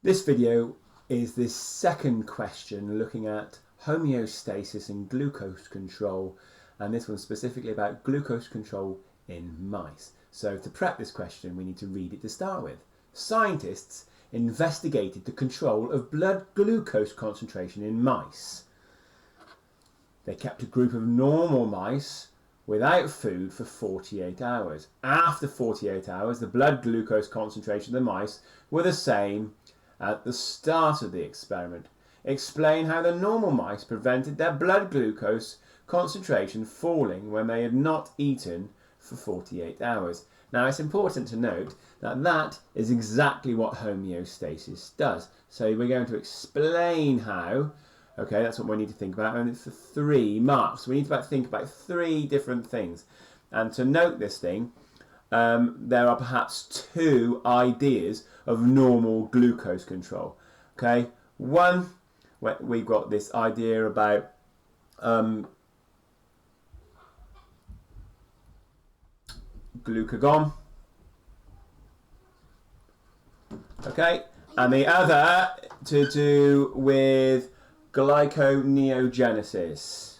This video is this second question looking at homeostasis and glucose control, and this one's specifically about glucose control in mice. So to prep this question we need to read it to start with. Scientists investigated the control of blood glucose concentration in mice. They kept a group of normal mice without food for 48 hours. After 48 hours, the blood glucose concentration of the mice were the same at the start of the experiment. Explain how the normal mice prevented their blood glucose concentration falling when they had not eaten for 48 hours. Now it's important to note that that is exactly what homeostasis does. So we're going to explain how. Okay, that's what we need to think about, and it's for 3 marks. We need to think about 3 different things. And to note this thing, there are perhaps 2 ideas of normal glucose control. Okay, one, we've got this idea about glucagon. Okay, and the other to do with glyconeogenesis.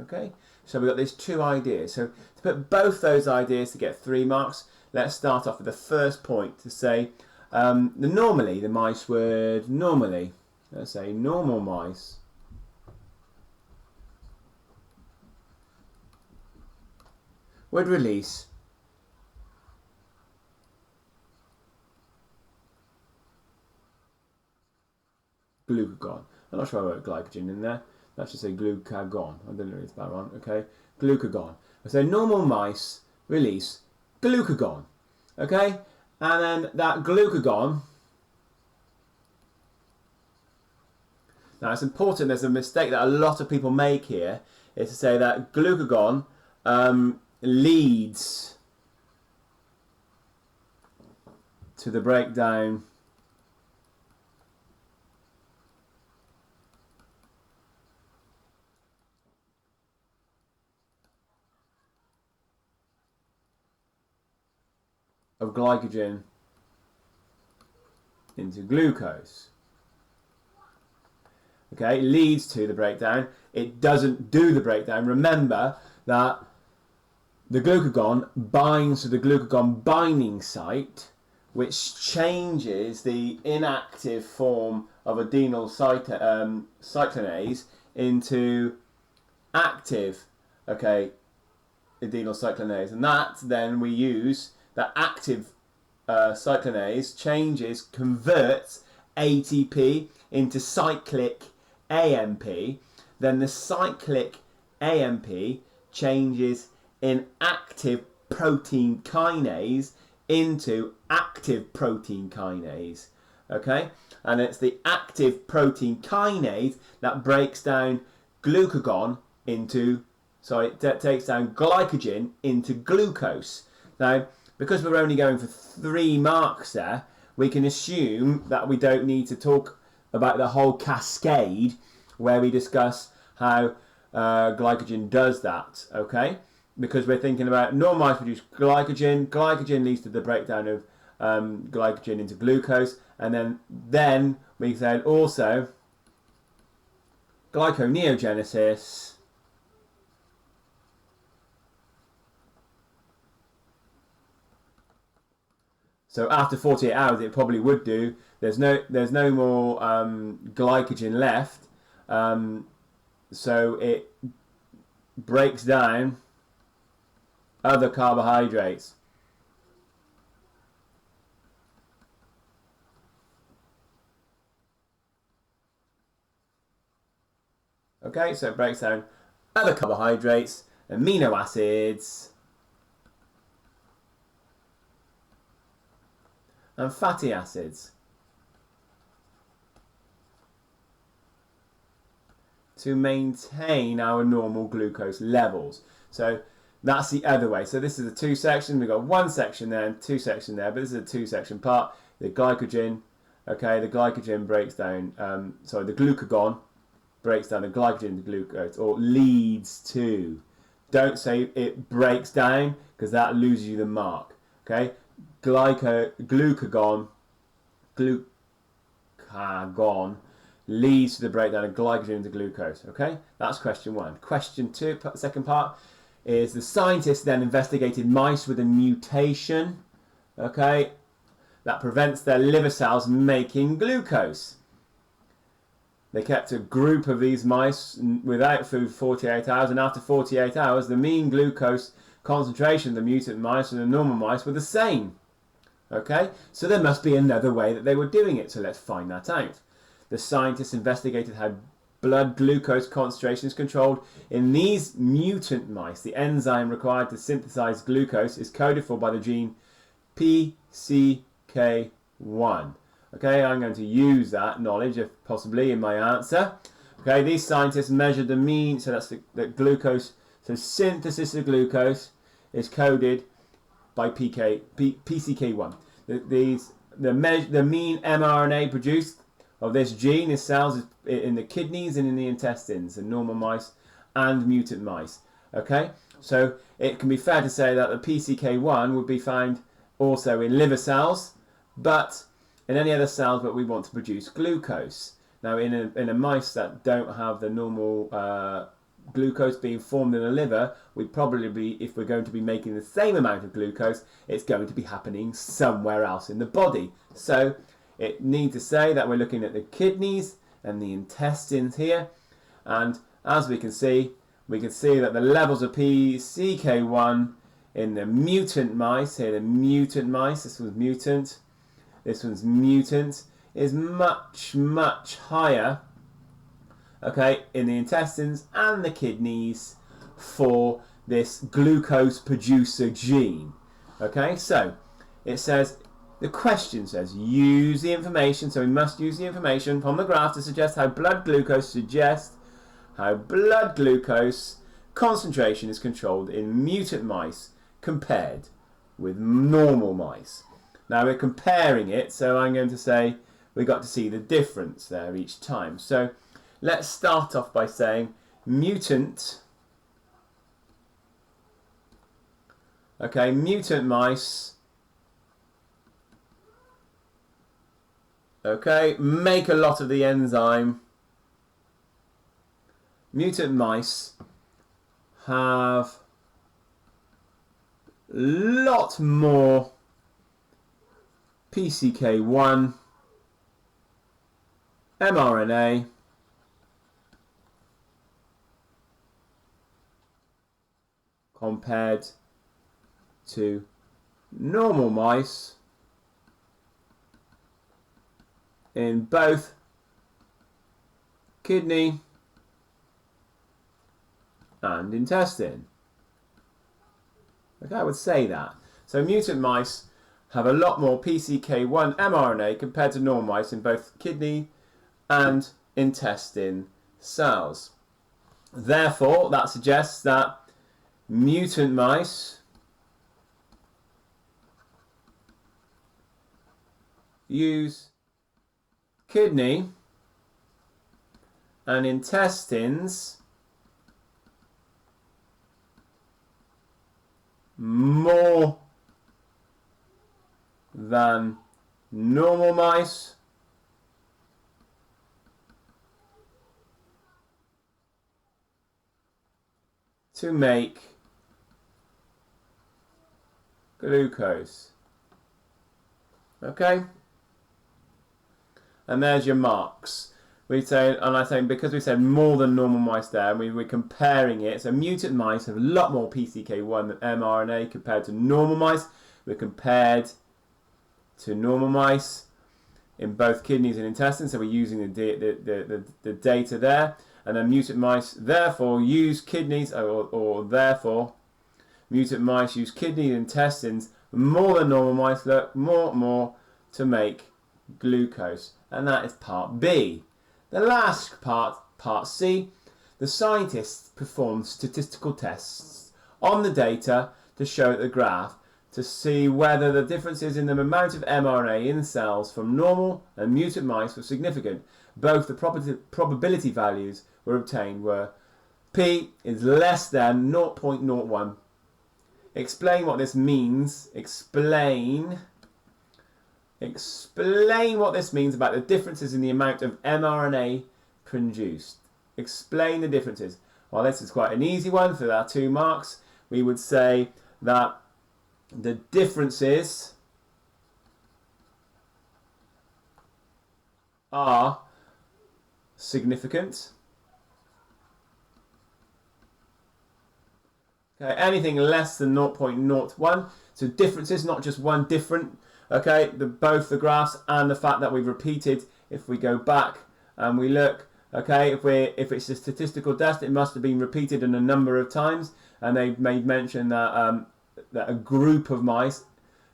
Okay, so we've got these 2 ideas. So to put both those ideas to get 3 marks, let's start off with the first point to say the mice would normally, let's say normal mice would release glucagon. I'm not sure I wrote glycogen in there. Let's just say glucagon. I don't know if it's about right. Okay, glucagon. So normal mice release glucagon. Okay, and then that glucagon. Now it's important. There's a mistake that a lot of people make here. Is to say that glucagon leads to the breakdown of glycogen into glucose. Okay, it leads to the breakdown. It doesn't do the breakdown. Remember that the glucagon binds to the glucagon binding site, which changes the inactive form of adenyl cyclinase into active, adenyl cyclinase, and that then we use that active cyclinase converts ATP into cyclic AMP. Then the cyclic AMP changes inactive protein kinase into active protein kinase. Okay, and it's the active protein kinase that breaks down glucagon into, takes down glycogen into glucose. Now, because we're only going for 3 marks there, we can assume that we don't need to talk about the whole cascade where we discuss how glycogen does that, okay? Because we're thinking about normal mice produce glycogen. Glycogen leads to the breakdown of glycogen into glucose, and then we said also glyconeogenesis. So after 48 hours, it probably would do. There's no more glycogen left, so it breaks down other carbohydrates. Okay, so it breaks down other carbohydrates, amino acids, and fatty acids to maintain our normal glucose levels. So that's the other way. So this is a 2 section. We've got 1 section there and 2 section there, but this is a 2 section part. The glycogen, okay, the glycogen breaks down, the glucagon breaks down the glycogen into glucose, or leads to Don't say it breaks down, because that loses you the mark. Okay, glucagon leads to the breakdown of glycogen into glucose. Okay, that's question one. Question two, second part, is the scientists then investigated mice with a mutation, okay, that prevents their liver cells making glucose. They kept a group of these mice without food for 48 hours, and after 48 hours, the mean glucose concentration of the mutant mice and the normal mice were the same. Okay, so there must be another way that they were doing it, so let's find that out. The scientists investigated how blood glucose concentration is controlled in these mutant mice. The enzyme required to synthesize glucose is coded for by the gene PCK1. Okay, I'm going to use that knowledge, if possibly, in my answer. Okay, these scientists measured the mean, so that's the glucose, so synthesis of glucose is coded by PCK1. The mean mRNA produced of this gene is cells in the kidneys and in the intestines in normal mice and mutant mice. Okay, so it can be fair to say that the PCK1 would be found also in liver cells, but in any other cells that we want to produce glucose. Now, in a mice that don't have the normal glucose being formed in the liver, we'd probably be, if we're going to be making the same amount of glucose, it's going to be happening somewhere else in the body. So it needs to say that we're looking at the kidneys and the intestines here, and as we can see that the levels of PCK1 in the mutant mice, here the mutant mice, this one's mutant, this one's mutant, is much, much higher, okay, in the intestines and the kidneys for this glucose producer gene. Okay, so it says, the question says, use the information, so we must use the information from the graph to suggest how blood glucose concentration is controlled in mutant mice compared with normal mice. Now we're comparing it, so I'm going to say we got to see the difference there each time. So let's start off by saying mutant. Okay, mutant mice. Okay, make a lot of the enzyme. Mutant mice have a lot more PCK1 mRNA compared to normal mice in both kidney and intestine. Okay, I would say that. So mutant mice have a lot more PCK1 mRNA compared to normal mice in both kidney and intestine cells. Therefore, that suggests that mutant mice use kidney and intestines more than normal mice to make glucose. Okay? And there's your marks. We say, and I think because we said more than normal mice there, and we're comparing it, so mutant mice have a lot more PCK1 than mRNA compared to normal mice. We're compared to normal mice in both kidneys and intestines, so we're using the data there. And then mutant mice therefore use kidneys, or therefore mutant mice use kidney and intestines more than normal mice, look, more to make glucose. And that is part B. The last part, part C, the scientists performed statistical tests on the data to show the graph to see whether the differences in the amount of mRNA in cells from normal and mutant mice were significant. Both the probability values were obtained were P is less than 0.01. Explain what this means. Explain what this means about the differences in the amount of mRNA produced. Explain the differences. Well, this is quite an easy one, so there are 2 marks. We would say that the differences are significant. Okay, anything less than 0.01. So differences, not just one different. Okay, both the graphs and the fact that we've repeated. If we go back and we look, okay, if it's a statistical test, it must have been repeated in a number of times. And they made mention that that a group of mice,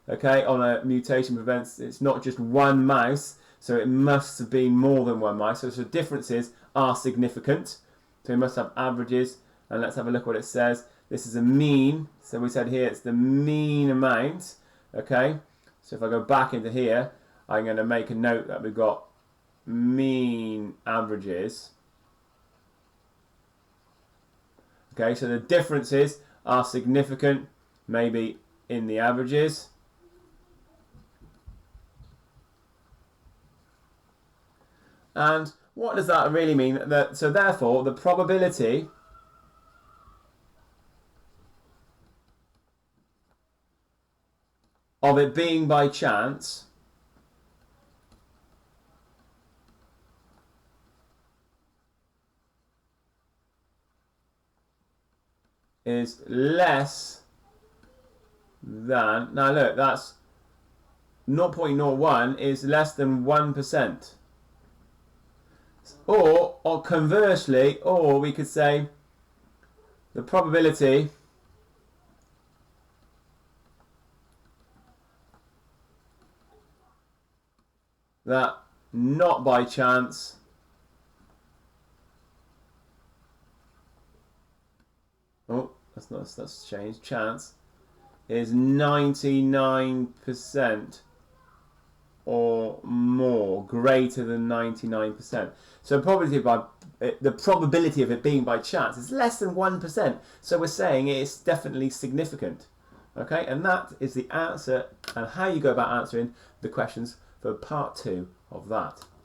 okay, on a mutation prevents. It's not just one mouse, so it must have been more than one mouse. So differences are significant. So we must have averages. And let's have a look what it says. This is a mean, so we said here it's the mean amount, okay? So if I go back into here, I'm going to make a note that we've got mean averages. Okay, so the differences are significant, maybe in the averages. And what does that really mean? So therefore, the probability of it being by chance is less than, now look, that's 0.01 is less than 1%. Or conversely, or we could say the probability that not by chance that's changed. Chance is 99% or more, greater than 99%. So the probability of it being by chance is less than 1%. So we're saying it's definitely significant. Okay, and that is the answer and how you go about answering the questions for part 2 of that.